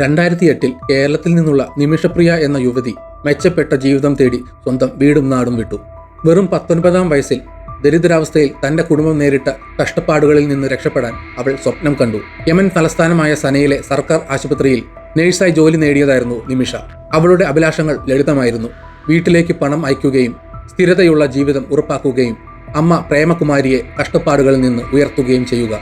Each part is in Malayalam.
2008 കേരളത്തിൽ നിന്നുള്ള നിമിഷപ്രിയ എന്ന യുവതി മെച്ചപ്പെട്ട ജീവിതം തേടി സ്വന്തം വീടും നാടും വിട്ടു. വെറും 19-ാം വയസ്സിൽ ദരിദ്രാവസ്ഥയിൽ തന്റെ കുടുംബം നേരിട്ട കഷ്ടപ്പാടുകളിൽ നിന്ന് രക്ഷപ്പെടാൻ അവൾ സ്വപ്നം കണ്ടു. യമൻ തലസ്ഥാനമായ സനയിലെ സർക്കാർ ആശുപത്രിയിൽ നഴ്സായി ജോലി നേടിയതായിരുന്നു നിമിഷ. അവളുടെ അഭിലാഷങ്ങൾ ലളിതമായിരുന്നു: വീട്ടിലേക്ക് പണം അയക്കുകയും സ്ഥിരതയുള്ള ജീവിതം ഉറപ്പാക്കുകയും അമ്മ പ്രേമകുമാരിയെ കഷ്ടപ്പാടുകളിൽ നിന്ന് ഉയർത്തുകയും ചെയ്യുക.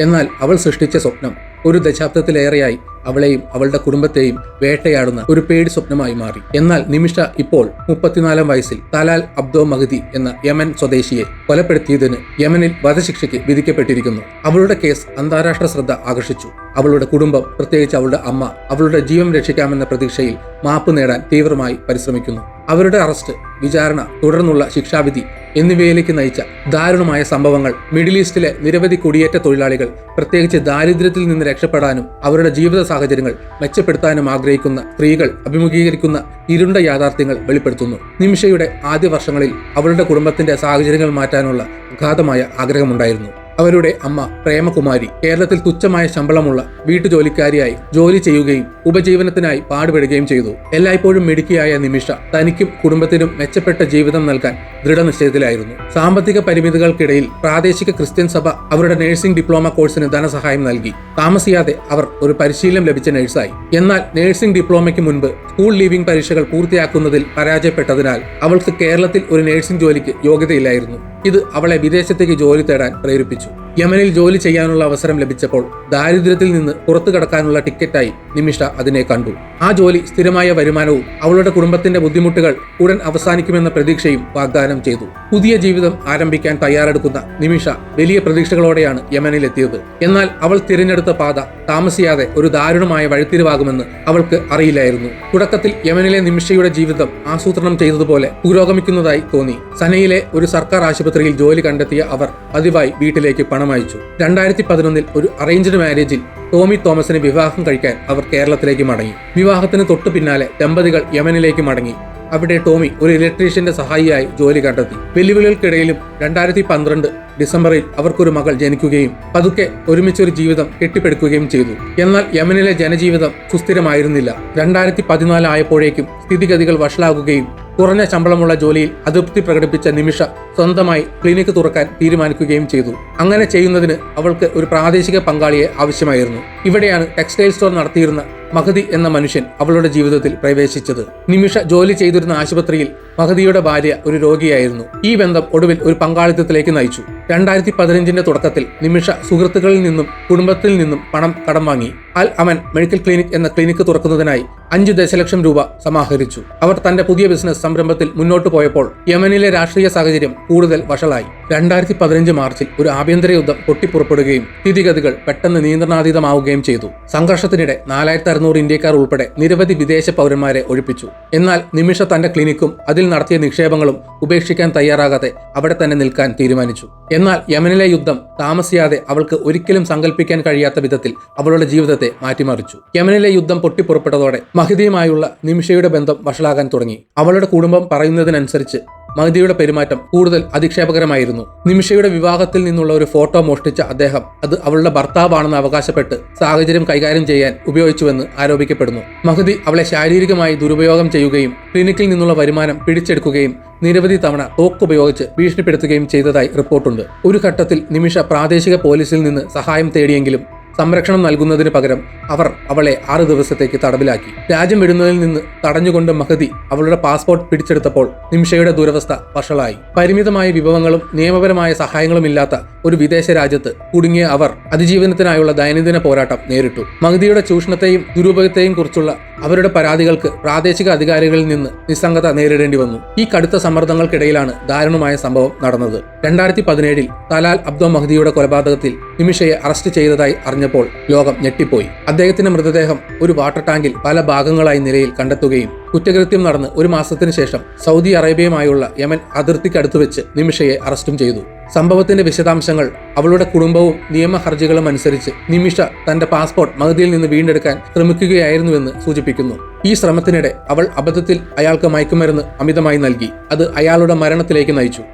എന്നാൽ അവൾ സൃഷ്ടിച്ച സ്വപ്നം ഒരു ദശാബ്ദത്തിലേറെയായി അവളെയും അവളുടെ കുടുംബത്തെയും വേട്ടയാടുന്ന ഒരു പേടി സ്വപ്നമായി മാറി. എന്നാൽ നിമിഷ ഇപ്പോൾ 34-ാം വയസ്സിൽ തലാൽ അബ്ദോ മഹദി എന്ന യമൻ സ്വദേശിയെ കൊലപ്പെടുത്തിയതിന് യമനിൽ വധശിക്ഷയ്ക്ക് വിധിക്കപ്പെട്ടിരിക്കുന്നു. അവളുടെ കേസ് അന്താരാഷ്ട്ര ശ്രദ്ധ ആകർഷിച്ചു. അവളുടെ കുടുംബം, പ്രത്യേകിച്ച് അവളുടെ അമ്മ, അവളുടെ ജീവൻ രക്ഷിക്കാമെന്ന പ്രതീക്ഷയിൽ മാപ്പ് നേടാൻ തീവ്രമായി പരിശ്രമിക്കുന്നു. അവരുടെ അറസ്റ്റ്, വിചാരണ, തുടർന്നുള്ള ശിക്ഷാവിധി എന്നിവയിലേക്ക് നയിച്ച ദാരുണമായ സംഭവങ്ങൾ മിഡിൽ ഈസ്റ്റിലെ നിരവധി കുടിയേറ്റ തൊഴിലാളികൾ, പ്രത്യേകിച്ച് ദാരിദ്ര്യത്തിൽ നിന്ന് രക്ഷപ്പെടാനും അവരുടെ ജീവിത സാഹചര്യങ്ങൾ മെച്ചപ്പെടുത്താനും ആഗ്രഹിക്കുന്ന സ്ത്രീകൾ അഭിമുഖീകരിക്കുന്ന ഇരുണ്ട യാഥാർത്ഥ്യങ്ങൾ വെളിപ്പെടുത്തുന്നു. നിമിഷയുടെ ആദ്യ വർഷങ്ങളിൽ അവളുടെ കുടുംബത്തിന്റെ സാഹചര്യങ്ങൾ മാറ്റാനുള്ള അഗാധമായ ആഗ്രഹമുണ്ടായിരുന്നു. അവരുടെ അമ്മ പ്രേമകുമാരി കേരളത്തിൽ തുച്ഛമായ ശമ്പളമുള്ള വീട്ടുജോലിക്കാരിയായി ജോലി ചെയ്യുകയും ഉപജീവനത്തിനായി പാടുപെടുകയും ചെയ്തു. എല്ലായ്പ്പോഴും മിടുക്കിയായ നിമിഷ തനിക്കും കുടുംബത്തിനും മെച്ചപ്പെട്ട ജീവിതം നൽകാൻ ദൃഢനിശ്ചയത്തിലായിരുന്നു. സാമ്പത്തിക പരിമിതികൾക്കിടയിൽ പ്രാദേശിക ക്രിസ്ത്യൻ സഭ അവരുടെ നഴ്സിംഗ് ഡിപ്ലോമ കോഴ്സിന് ധനസഹായം നൽകി. താമസിയാതെ അവർ ഒരു പരിശീലനം ലഭിച്ച നഴ്സായി. എന്നാൽ നഴ്സിംഗ് ഡിപ്ലോമയ്ക്ക് മുൻപ് സ്കൂൾ ലീവിംഗ് പരീക്ഷകൾ പൂർത്തിയാക്കുന്നതിൽ പരാജയപ്പെട്ടതിനാൽ അവൾക്ക് കേരളത്തിൽ ഒരു നഴ്സിംഗ് ജോലിക്ക് യോഗ്യതയില്ലായിരുന്നു. ഇത് അവളെ വിദേശത്തേക്ക് ജോലി തേടാൻ പ്രേരിപ്പിച്ചു. യമനിൽ ജോലി ചെയ്യാനുള്ള അവസരം ലഭിച്ചപ്പോൾ ദാരിദ്ര്യത്തിൽ നിന്ന് പുറത്തു കടക്കാനുള്ള ടിക്കറ്റായി നിമിഷ അതിനെ കണ്ടു. ആ ജോലി സ്ഥിരമായ വരുമാനവും അവളുടെ കുടുംബത്തിന്റെ ബുദ്ധിമുട്ടുകൾ ഉടൻ അവസാനിക്കുമെന്ന പ്രതീക്ഷയും വാഗ്ദാനം ചെയ്തു. പുതിയ ജീവിതം ആരംഭിക്കാൻ തയ്യാറെടുക്കുന്ന നിമിഷ വലിയ പ്രതീക്ഷകളോടെയാണ് യമനിലെത്തിയത്. എന്നാൽ അവൾ തിരഞ്ഞെടുത്ത പാത താമസിയാതെ ഒരു ദാരുണമായ വഴിത്തിരിവാകുമെന്ന് അവൾക്ക് അറിയില്ലായിരുന്നു. തുടക്കത്തിൽ യമനിലെ നിമിഷയുടെ ജീവിതം ആസൂത്രണം ചെയ്തതുപോലെ പുരോഗമിക്കുന്നതായി തോന്നി. സനയിലെ ഒരു സർക്കാർ ആശുപത്രിയിൽ ജോലി കണ്ടെത്തിയ അവർ പതിവായി വീട്ടിലേക്ക് പണം അയച്ചു. 2011 ഒരു അറേഞ്ച്ഡ് മാരേജിൽ ടോമി തോമസിന് വിവാഹം കഴിക്കാൻ അവർ കേരളത്തിലേക്ക് മടങ്ങി. വിവാഹത്തിന് തൊട്ടു പിന്നാലെ ദമ്പതികൾ യമനിലേക്ക് മടങ്ങി. അവിടെ ടോമി ഒരു ഇലക്ട്രീഷ്യന്റെ സഹായിയായി ജോലി കണ്ടെത്തി. വെല്ലുവിളികൾക്കിടയിലും 2012 ഡിസംബറിൽ അവർക്കൊരു മകൾ ജനിക്കുകയും പതുക്കെ ഒരുമിച്ചൊരു ജീവിതം കെട്ടിപ്പടുക്കുകയും ചെയ്തു. എന്നാൽ യമനിലെ ജനജീവിതം സുസ്ഥിരമായിരുന്നില്ല. 2014 ആയപ്പോഴേക്കും സ്ഥിതിഗതികൾ വഷളാകുകയും കുറഞ്ഞ ശമ്പളമുള്ള ജോലിയിൽ അതൃപ്തി പ്രകടിപ്പിച്ച നിമിഷ സ്വന്തമായി ക്ലിനിക്ക് തുറക്കാൻ തീരുമാനിക്കുകയും ചെയ്തു. അങ്ങനെ ചെയ്യുന്നതിന് അവൾക്ക് ഒരു പ്രാദേശിക പങ്കാളിയെ ആവശ്യമായിരുന്നു. ഇവിടെയാണ് ടെക്സ്റ്റൈൽ സ്റ്റോർ നടത്തിയിരുന്ന മഹദി എന്ന മനുഷ്യൻ അവളുടെ ജീവിതത്തിൽ പ്രവേശിച്ചത്. നിമിഷ ജോലി ചെയ്തിരുന്ന ആശുപത്രിയിൽ മഹദിയുടെ ഭാര്യ ഒരു രോഗിയായിരുന്നു. ഈ ബന്ധം ഒടുവിൽ ഒരു പങ്കാളിത്തത്തിലേക്ക് നയിച്ചു. 2015 തുടക്കത്തിൽ നിമിഷ സുഹൃത്തുക്കളിൽ നിന്നും കുടുംബത്തിൽ നിന്നും പണം കടം വാങ്ങി അൽ അമൻ മെഡിക്കൽ ക്ലിനിക് എന്ന ക്ലിനിക്ക് തുറക്കുന്നതിനായി 5 ദശലക്ഷം രൂപ സമാഹരിച്ചു. അവർ തന്റെ പുതിയ ബിസിനസ് സംരംഭത്തിൽ മുന്നോട്ടു പോയപ്പോൾ യമനിലെ രാഷ്ട്രീയ സാഹചര്യം കൂടുതൽ വഷളായി. 2015 മാർച്ചിൽ ഒരു ആഭ്യന്തര യുദ്ധം പൊട്ടിപ്പുറപ്പെടുകയും സ്ഥിതിഗതികൾ പെട്ടെന്ന് നിയന്ത്രണാതീതമാവുകയും ചെയ്തു. സംഘർഷത്തിനിടെ 4600 ഇന്ത്യക്കാർ ഉൾപ്പെടെ നിരവധി വിദേശ പൗരന്മാരെ ഒഴിപ്പിച്ചു. എന്നാൽ നിമിഷ തന്റെ ക്ലിനിക്കും അതിൽ നടത്തിയ നിക്ഷേപങ്ങളും ഉപേക്ഷിക്കാൻ തയ്യാറാകാതെ അവിടെ തന്നെ നിൽക്കാൻ തീരുമാനിച്ചു. എന്നാൽ യമനിലെ യുദ്ധം താമസിയാതെ അവൾക്ക് ഒരിക്കലും സങ്കല്പിക്കാൻ കഴിയാത്ത വിധത്തിൽ അവളുടെ ജീവിതത്തെ മാറ്റിമറിച്ചു. യമനിലെ യുദ്ധം പൊട്ടിപ്പുറപ്പെട്ടതോടെ മഹദിയുമായുള്ള നിമിഷയുടെ ബന്ധം വഷളാകാൻ തുടങ്ങി. അവളുടെ കുടുംബം പറയുന്നതിനനുസരിച്ച് മഹദിയുടെ പെരുമാറ്റം കൂടുതൽ അധിക്ഷേപകരമായിരുന്നു. നിമിഷയുടെ വിവാഹത്തിൽ നിന്നുള്ള ഒരു ഫോട്ടോ മോഷ്ടിച്ച അദ്ദേഹം അത് അവളുടെ ഭർത്താവാണെന്ന് അവകാശപ്പെട്ട് സാഹചര്യം കൈകാര്യം ചെയ്യാൻ ഉപയോഗിച്ചുവെന്ന് ആരോപിക്കപ്പെടുന്നു. മഹദി അവളെ ശാരീരികമായി ദുരുപയോഗം ചെയ്യുകയും ക്ലിനിക്കിൽ നിന്നുള്ള വരുമാനം പിടിച്ചെടുക്കുകയും നിരവധി തവണ തോക്കുപയോഗിച്ച് ഭീഷണിപ്പെടുത്തുകയും ചെയ്തതായി റിപ്പോർട്ടുണ്ട്. ഒരു ഘട്ടത്തിൽ നിമിഷ പ്രാദേശിക പോലീസിൽ നിന്ന് സഹായം തേടിയെങ്കിലും സംരക്ഷണം നൽകുന്നതിന് പകരം അവർ അവളെ 6 ദിവസത്തേക്ക് തടവിലാക്കി. രാജ്യം വിടുന്നതിൽ നിന്ന് തടഞ്ഞുകൊണ്ട് മഹദി അവളുടെ പാസ്പോർട്ട് പിടിച്ചെടുത്തപ്പോൾ നിമിഷയുടെ ദുരവസ്ഥ വഷളായി. പരിമിതമായ വിഭവങ്ങളും നിയമപരമായ സഹായങ്ങളും ഇല്ലാത്ത ഒരു വിദേശ രാജ്യത്ത് കുടുങ്ങിയ അവർ അതിജീവനത്തിനായുള്ള ദൈനംദിന പോരാട്ടം നേരിട്ടു. മഹദിയുടെ ചൂഷണത്തെയും ദുരുപയോഗത്തെയും കുറിച്ചുള്ള അവരുടെ പരാതികൾക്ക് പ്രാദേശിക അധികാരികളിൽ നിന്ന് നിസ്സംഗത നേരിടേണ്ടി വന്നു. ഈ കടുത്ത സമ്മർദ്ദങ്ങൾക്കിടയിലാണ് ദാരുണമായ സംഭവം നടന്നത്. 2017 തലാൽ അബ്ദോ മഹദിയുടെ കൊലപാതകത്തിൽ നിമിഷയെ അറസ്റ്റ് ചെയ്തതായി അറിഞ്ഞപ്പോൾ ലോകം ഞെട്ടിപ്പോയി. അദ്ദേഹത്തിന്റെ മൃതദേഹം ഒരു വാട്ടർ ടാങ്കിൽ പല ഭാഗങ്ങളായി നിലയിൽ കണ്ടെത്തുകയും കുറ്റകൃത്യം നടന്ന് 1 മാസത്തിന് ശേഷം സൗദി അറേബ്യയുമായുള്ള യമൻ അതിർത്തിക്കടുത്ത് വെച്ച് നിമിഷയെ അറസ്റ്റും ചെയ്തു. സംഭവത്തിന്റെ വിശദാംശങ്ങൾ അവളുടെ കുടുംബവും നിയമ ഹർജികളും അനുസരിച്ച് നിമിഷ തന്റെ പാസ്പോർട്ട് മഹദിയിൽ നിന്ന് വീണ്ടെടുക്കാൻ ശ്രമിക്കുകയായിരുന്നുവെന്ന് സൂചിപ്പിക്കുന്നു. ഈ ശ്രമത്തിനിടെ അവൾ അബദ്ധത്തിൽ അയാൾക്ക് മയക്കുമരുന്ന് അമിതമായി നൽകി. അത് അയാളുടെ മരണത്തിലേക്ക് നയിച്ചു.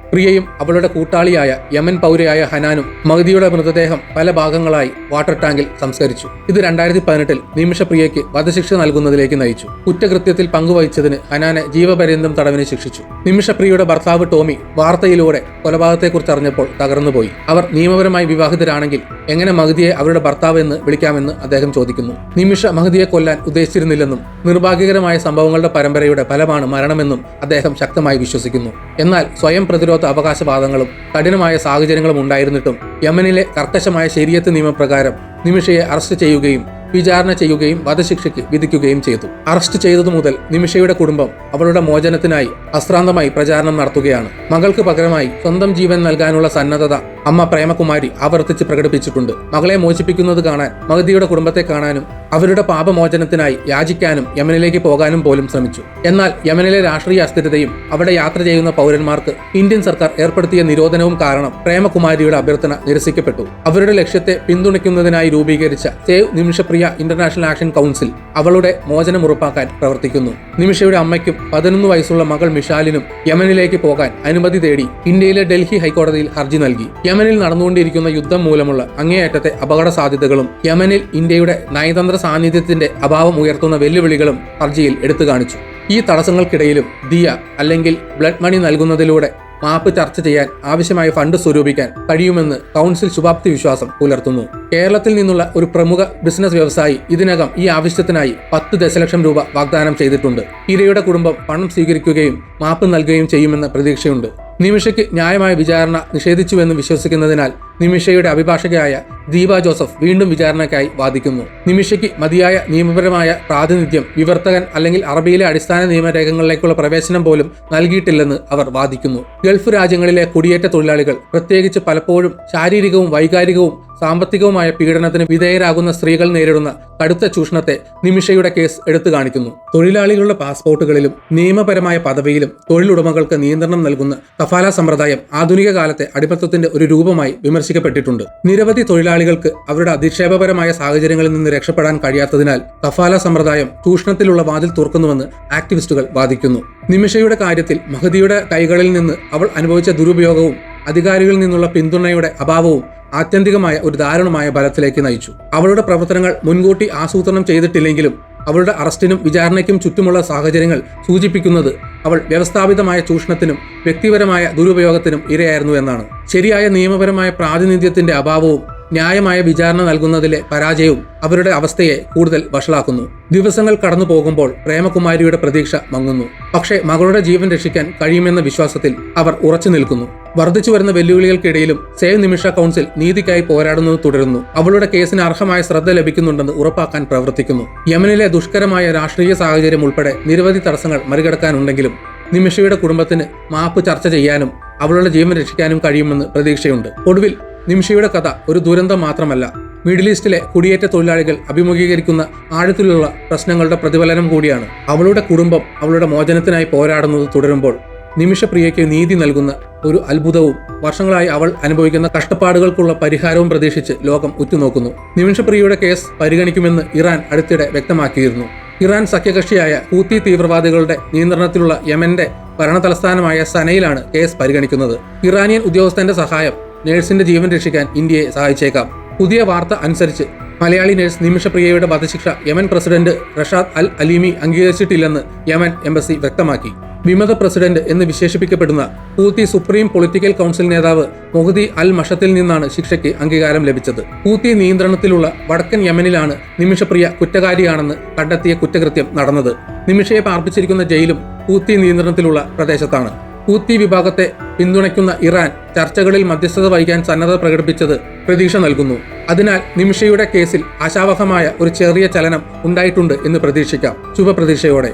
പ്രിയയും അവളുടെ കൂട്ടാളിയായ യമൻ പൗരയായ ഹനാനും മഹദിയുടെ മൃതദേഹം പല ഭാഗങ്ങളായി വാട്ടർ ടാങ്കിൽ സംസ്കരിച്ചു. ഇത് 2018 നിമിഷ പ്രിയയ്ക്ക് വധശിക്ഷ നൽകുന്നതിലേക്ക് നയിച്ചു. കുറ്റകൃത്യത്തിൽ പങ്കുവഹിച്ചതിന് ഹനാനെ ജീവപര്യന്തം തടവിന് ശിക്ഷിച്ചു. നിമിഷ പ്രിയയുടെ ഭർത്താവ് ടോമി വാർത്തയിലൂടെ കൊലപാതകത്തെക്കുറിച്ച് അറിഞ്ഞപ്പോൾ തകർന്നുപോയി. അവർ നിയമപരമായി വിവാഹിതരാണെങ്കിൽ എങ്ങനെ മഹദിയെ അവരുടെ ഭർത്താവ് എന്ന് വിളിക്കാമെന്ന് അദ്ദേഹം ചോദിക്കുന്നു. നിമിഷ മഹദിയെ കൊല്ലാൻ ഉദ്ദേശിച്ചിരുന്നില്ലെന്നും നിർഭാഗ്യകരമായ സംഭവങ്ങളുടെ പരമ്പരയുടെ ഫലമാണ് മരണമെന്നും അദ്ദേഹം ശക്തമായി വിശ്വസിക്കുന്നു. എന്നാൽ സ്വയം പ്രതിരോധ അവകാശവാദങ്ങളും കഠിനമായ സാഹചര്യങ്ങളും ഉണ്ടായിരുന്നിട്ടും യമനിലെ കർക്കശമായ ശരീഅത്ത് നിയമപ്രകാരം നിമിഷയെ അറസ്റ്റ് ചെയ്യുകയും വിചാരണ ചെയ്യുകയും വധശിക്ഷയ്ക്ക് വിധിക്കുകയും ചെയ്തു. അറസ്റ്റ് ചെയ്തതു മുതൽ നിമിഷയുടെ കുടുംബം അവളുടെ മോചനത്തിനായി അശ്രാന്തമായി പ്രചാരണം നടത്തുകയാണ്. മകൾക്ക് പകരമായി സ്വന്തം ജീവൻ നൽകാനുള്ള സന്നദ്ധത അമ്മ പ്രേമകുമാരി ആവർത്തിച്ച് പ്രകടിപ്പിച്ചിട്ടുണ്ട്. മകളെ മോചിപ്പിക്കുന്നത് കാണാൻ മഹദിയുടെ കുടുംബത്തെ കാണാനും അവരുടെ പാപമോചനത്തിനായി യാചിക്കാനും യമനിലേക്ക് പോകാനും പോലും ശ്രമിച്ചു. എന്നാൽ യമനിലെ രാഷ്ട്രീയ അസ്ഥിരതയും അവിടെ യാത്ര ചെയ്യുന്ന പൗരന്മാർക്ക് ഇന്ത്യൻ സർക്കാർ ഏർപ്പെടുത്തിയ നിരോധനവും കാരണം പ്രേമകുമാരിയുടെ അഭ്യർത്ഥന നിരസിക്കപ്പെട്ടു. അവരുടെ ലക്ഷ്യത്തെ പിന്തുണയ്ക്കുന്നതിനായി രൂപീകരിച്ച save Nimisha Priya international action council അവളുടെ മോചനം ഉറപ്പാക്കാൻ പ്രവർത്തിക്കുന്നു. നിമിഷയുടെ അമ്മയ്ക്കും 11 വയസ്സുള്ള മകൾ മിഷാലിനും യമനിലേക്ക് പോകാൻ അനുമതി തേടി ഇന്ത്യയിലെ ഡൽഹി ഹൈക്കോടതിയിൽ ഹർജി നൽകി. യമനിൽ നടന്നുകൊണ്ടിരിക്കുന്ന യുദ്ധം മൂലമുള്ള അങ്ങേയറ്റത്തെ അപകട സാധ്യതകളും യമനിൽ ഇന്ത്യയുടെ നയതന്ത്ര സാന്നിധ്യത്തിന്റെ അഭാവം ഉയർത്തുന്ന വെല്ലുവിളികളും ഹർജിയിൽ എടുത്തു കാണിച്ചു. ഈ തടസ്സങ്ങൾക്കിടയിലും ദിയ അല്ലെങ്കിൽ ബ്ലഡ് മണി നൽകുന്നതിലൂടെ മാപ്പ് ചർച്ച ചെയ്യാൻ ആവശ്യമായ ഫണ്ട് സ്വരൂപിക്കാൻ കഴിയുമെന്ന് കൗൺസിൽ ശുഭാപ്തി വിശ്വാസം പുലർത്തുന്നു. കേരളത്തിൽ നിന്നുള്ള ഒരു പ്രമുഖ ബിസിനസ് വ്യവസായി ഇതിനകം ഈ ആവശ്യത്തിനായി 10 ദശലക്ഷം രൂപ വാഗ്ദാനം ചെയ്തിട്ടുണ്ട്. ഇരയുടെ കുടുംബം പണം സ്വീകരിക്കുകയും മാപ്പ് നൽകുകയും ചെയ്യുമെന്ന പ്രതീക്ഷയുണ്ട്. നിമിഷയ്ക്ക് ന്യായമായ വിചാരണ നിഷേധിച്ചുവെന്ന് വിശ്വസിക്കുന്നതിനാൽ നിമിഷയുടെ അഭിഭാഷകയായ ദീപ ജോസഫ് വീണ്ടും വിചാരണയ്ക്കായി വാദിക്കുന്നു. നിമിഷയ്ക്ക് മതിയായ നിയമപരമായ പ്രാതിനിധ്യം വിവർത്തകൻ അല്ലെങ്കിൽ അറബിയിലെ അടിസ്ഥാന നിയമരേഖകളിലേക്കുള്ള പ്രവേശനം പോലും നൽകിയിട്ടില്ലെന്ന് അവർ വാദിക്കുന്നു. ഗൾഫ് രാജ്യങ്ങളിലെ കുടിയേറ്റ തൊഴിലാളികൾ പ്രത്യേകിച്ച് പലപ്പോഴും ശാരീരികവും വൈകാരികവും സാമ്പത്തികവുമായ പീഡനത്തിന് വിധേയരാകുന്ന സ്ത്രീകൾ നേരിടുന്ന കടുത്ത ചൂഷണത്തെ നിമിഷയുടെ കേസ് എടുത്തു കാണിക്കുന്നു. തൊഴിലാളികളുടെ പാസ്പോർട്ടുകളിലും നിയമപരമായ പദവിയിലും തൊഴിലുടമകൾക്ക് നിയന്ത്രണം നൽകുന്ന കഫാല സമ്പ്രദായം ആധുനിക കാലത്തെ അടിമത്തത്തിന്റെ ഒരു രൂപമായി വിമർശിക്കപ്പെട്ടിട്ടുണ്ട്. നിരവധി തൊഴിലാളികൾക്ക് അവരുടെ അധിക്ഷേപപരമായ സാഹചര്യങ്ങളിൽ നിന്ന് രക്ഷപ്പെടാൻ കഴിയാത്തതിനാൽ കഫാല സമ്പ്രദായം ചൂഷണത്തിലുള്ള വാതിൽ തുറക്കുന്നുവെന്ന് ആക്ടിവിസ്റ്റുകൾ വാദിക്കുന്നു. നിമിഷയുടെ കാര്യത്തിൽ മഹദിയുടെ കൈകളിൽ നിന്ന് അവൾ അനുഭവിച്ച ദുരുപയോഗവും അധികാരികളിൽ നിന്നുള്ള പിന്തുണയുടെ അഭാവവും ആത്യന്തികമായ ഒരു ദാരുണമായ ഫലത്തിലേക്ക് നയിച്ചു. അവളുടെ പ്രവർത്തനങ്ങൾ മുൻകൂട്ടി ആസൂത്രണം ചെയ്തിട്ടില്ലെങ്കിലും അവളുടെ അറസ്റ്റിനും വിചാരണയ്ക്കും ചുറ്റുമുള്ള സാഹചര്യങ്ങൾ സൂചിപ്പിക്കുന്നത് അവൾ വ്യവസ്ഥാപിതമായ ചൂഷണത്തിനും വ്യക്തിപരമായ ദുരുപയോഗത്തിനും ഇരയായിരുന്നു എന്നാണ്. ശരിയായ നിയമപരമായ പ്രാതിനിധ്യത്തിന്റെ അഭാവവും ന്യായമായ വിചാരണ നൽകുന്നതിലെ പരാജയവും അവരുടെ അവസ്ഥയെ കൂടുതൽ വഷളാക്കുന്നു. ദിവസങ്ങൾ കടന്നു പോകുമ്പോൾ പ്രേമകുമാരിയുടെ പ്രതീക്ഷ മങ്ങുന്നു. പക്ഷേ മകളുടെ ജീവൻ രക്ഷിക്കാൻ കഴിയുമെന്ന വിശ്വാസത്തിൽ അവർ ഉറച്ചു നിൽക്കുന്നു. വർദ്ധിച്ചു വരുന്ന വെല്ലുവിളികൾക്കിടയിലും സേവ് നിമിഷ കൗൺസിൽ നീതിക്കായി പോരാടുന്നത് തുടരുന്നു. അവളുടെ കേസിന് അർഹമായ ശ്രദ്ധ ലഭിക്കുന്നുണ്ടെന്ന് ഉറപ്പാക്കാൻ പ്രവർത്തിക്കുന്നു. യമനിലെ ദുഷ്കരമായ രാഷ്ട്രീയ സാഹചര്യം ഉൾപ്പെടെ നിരവധി തടസ്സങ്ങൾ മറികടക്കാനുണ്ടെങ്കിലും നിമിഷയുടെ കുടുംബത്തിന് മാപ്പ് ചർച്ച ചെയ്യാനും അവളുടെ ജീവൻ രക്ഷിക്കാനും കഴിയുമെന്ന് പ്രതീക്ഷയുണ്ട്. ഒടുവിൽ നിമിഷയുടെ കഥ ഒരു ദുരന്തം മാത്രമല്ല, മിഡിൽ ഈസ്റ്റിലെ കുടിയേറ്റ തൊഴിലാളികൾ അഭിമുഖീകരിക്കുന്ന ആഴത്തിലുള്ള പ്രശ്നങ്ങളുടെ പ്രതിഫലനം കൂടിയാണ്. അവളുടെ കുടുംബം അവളുടെ മോചനത്തിനായി പോരാടുന്നത് തുടരുമ്പോൾ നിമിഷപ്രിയയ്ക്ക് നീതി നൽകുന്ന ഒരു അത്ഭുതവും വർഷങ്ങളായി അവൾ അനുഭവിക്കുന്ന കഷ്ടപ്പാടുകൾക്കുള്ള പരിഹാരവും പ്രതീക്ഷിച്ച് ലോകം ഉറ്റുനോക്കുന്നു. നിമിഷപ്രിയയുടെ കേസ് പരിഗണിക്കുമെന്ന് ഇറാൻ അടുത്തിടെ വ്യക്തമാക്കിയിരുന്നു. ഇറാൻ സഖ്യകക്ഷിയായ ഹൂത്തി തീവ്രവാദികളുടെ നിയന്ത്രണത്തിലുള്ള യമന്റെ ഭരണതലസ്ഥാനമായ സനയിലാണ് കേസ് പരിഗണിക്കുന്നത്. ഇറാനിയൻ ഉദ്യോഗസ്ഥന്റെ സഹായം നേഴ്സിന്റെ ജീവൻ രക്ഷിക്കാൻ ഇന്ത്യയെ സഹായിച്ചേക്കാം. പുതിയ വാർത്ത അനുസരിച്ച് മലയാളി നേഴ്സ് നിമിഷപ്രിയയുടെ വധശിക്ഷ യമൻ പ്രസിഡന്റ് റഷാദ് അൽ അലീമി അംഗീകരിച്ചിട്ടില്ലെന്ന് യമൻ എംബസി വ്യക്തമാക്കി. വിമത പ്രസിഡന്റ് എന്ന് വിശേഷിപ്പിക്കപ്പെടുന്ന ഹൂത്തി സുപ്രീം പൊളിറ്റിക്കൽ കൗൺസിൽ നേതാവ് മൊഹദി അൽ മഷത്തിൽ നിന്നാണ് ശിക്ഷയ്ക്ക് അംഗീകാരം ലഭിച്ചത്. ഹൂത്തി നിയന്ത്രണത്തിലുള്ള വടക്കൻ യമനിലാണ് നിമിഷപ്രിയ കുറ്റക്കാരിയാണെന്ന് കണ്ടെത്തിയ കുറ്റകൃത്യം നടന്നത്. നിമിഷയെ പാർപ്പിച്ചിരിക്കുന്ന ജയിലും ഹൂത്തി നിയന്ത്രണത്തിലുള്ള പ്രദേശത്താണ്. ഹൂത്തി വിഭാഗത്തെ പിന്തുണയ്ക്കുന്ന ഇറാൻ ചർച്ചകളിൽ മധ്യസ്ഥത വഹിക്കാൻ സന്നദ്ധത പ്രകടിപ്പിച്ചത് പ്രതീക്ഷ നൽകുന്നു. അതിനാൽ നിമിഷയുടെ കേസിൽ ആശാവഹമായ ഒരു ചെറിയ ചലനം ഉണ്ടായിട്ടുണ്ട് എന്ന് പ്രതീക്ഷിക്കാം. ശുഭപ്രതീക്ഷയോടെ.